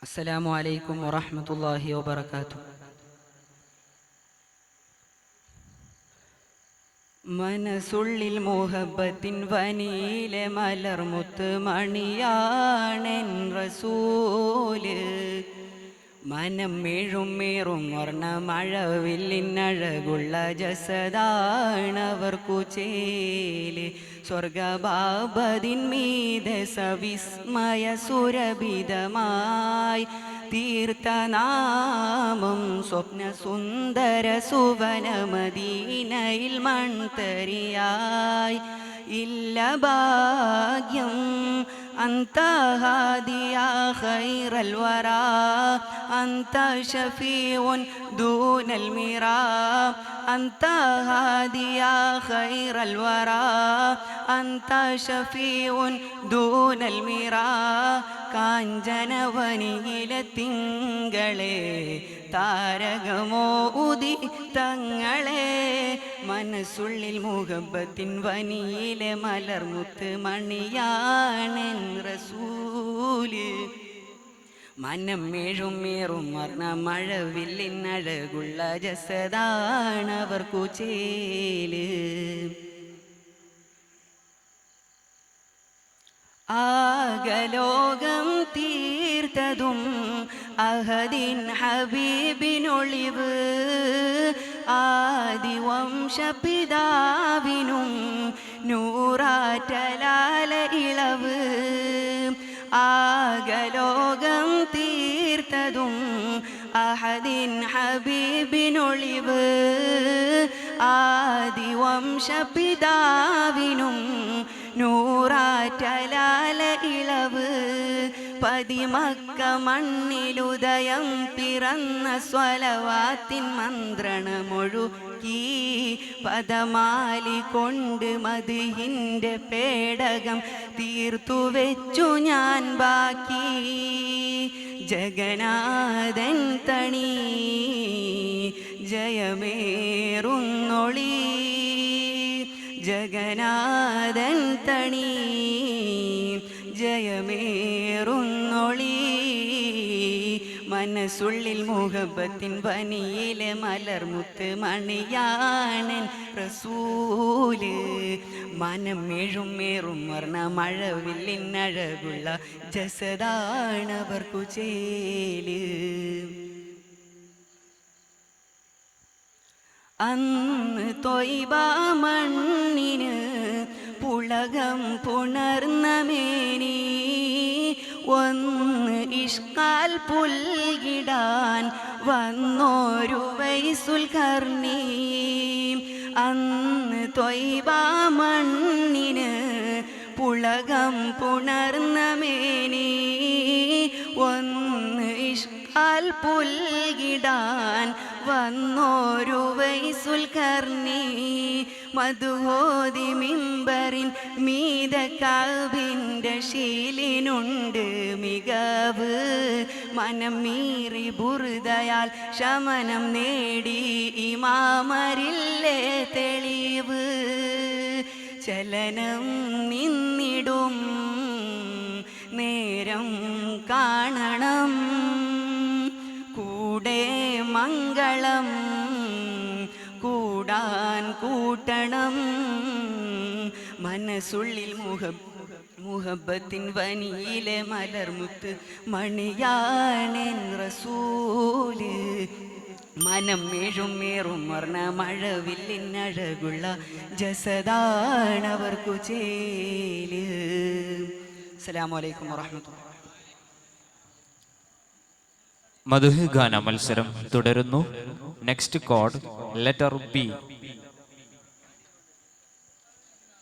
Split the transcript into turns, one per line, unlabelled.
അസ്സലാമു അലൈക്കും വറഹ്മത്തുള്ളാഹി വബറകാതുഹു. മനസ്സുള്ളിൽ മുഹബ്ബത്തിൻ വനിയിലെ മലർമുത്ത് മണിയാണെൻ റസൂല്. മനം മേഴും വർണ്ണ മഴവില്ലിനഴകുള്ള ജസദാണവർക്കു ചേല്. സ്വർഗബാബതിൻ മീതെ സവിസ്മയ സുരഭിതമായി തീർത്ഥനാമം സ്വപ്ന സുന്ദര സുവന മദീനയിൽ മൺതരിയായി. ഇല്ല ഭാഗ്യം അന്ത ഹാദിയാ ഖൈറൽ വറാ അന്ത ശഫീഉൻ ദൂനൽ മിറാ അന്ത ഹാദിയാ ഖൈറൽ വറാ അന്ത ശഫീഉൻ ദൂനൽ മിറാ. കാഞ്ചനവനിയിലെ തിങ്കളെ താരകമോ ഉദിതങ്ങളെ, മനസ്സുള്ളിൽ മുഹബ്ബത്തിൻ വനിയിലെ മലർമുത്ത് മണിയാണെൻ റസൂല്. മനം മേഴും വർണ്ണ മഴവില്ലിനഴകുള്ള ജസദാണവർക്കു ചേല്. ആകലോകം തീർത്തതും അഹദിൻ ഹബീബിനൊളിവ്, ആദിവംശപിതാവിനും നൂറാറ്റലാല ഇളവ്. ആകലോകം തീർത്തതും അഹദിൻ ഹബീബിനൊളിവ്, ആദിവംശപിതാവിനും നൂറാറ്റലാല ഇളവ്. പതിമക്ക മണ്ണിലുദയം പിറന്ന സ്വലവാത്തിൻ മന്ത്രണമൊഴുക്കി, പദമാലി കൊണ്ട് മദ്ഹിന്റെ പേടകം തീർത്തുവെച്ചു ഞാൻ ബാക്കി. ജഗന്നാഥൻ തണി ജയമേറുന്നൊളി, ജഗന്നാഥൻ തണി ജയമേറുന്നൊളി. മനസ്സുള്ളിൽ മുഹബ്ബത്തിൻ വനിയിലെ മലർമുത്ത് മണിയാണെൻ റസൂല്. മനം മേഴും വർണ്ണ മഴവില്ലിനഴകുള്ള ജസദാണവർക്കു ചേല്. അന്ന് ത്വയ്ബ മണ്ണിന് പുളകം പുണർന്ന മേനി, ഒന്ന് ഇഷ്കാൽ പുൽകിടാൻ വന്നോരു വൈസുൽ കർണി. അന്ന് ത്വയ്ബ മണ്ണിന് പുളകം പുണർന്ന മേനി, ഒന്ന് ഇഷ്കാൽ പുൽകിടാൻ വന്നോരു വൈസുൽ കർണി. മധുഹോദി മിമ്പറിൻ മീത കഅബിന്റെ ശീലിനുണ്ട് മികവ്. മനം മീറി ബുർദയാൽ ശമനം നേടി ഇമാമരില്ലേ തെളിവ്. ചലനം നിന്നിടും നേരം കാണണം, കൂടെ മംഗളം കൂടാൻ കൂട്ടണം. മനസ്സുള്ളിൽ മുഹബ്ബത്തിൻ വനിയിലെ മലർമുത്ത് മണിയാണെൻ റസൂല്. മനം മേഴും വർണ്ണ മഴവില്ലിനഴകുള്ള ജസദാണവർക്കു ചേല്. അസ്സലാമു അലൈക്കും വറഹ്മത്തുള്ളാഹി.
മദ്ഹ് ഗാന മത്സരം തുടരുന്നു. Next code letter B.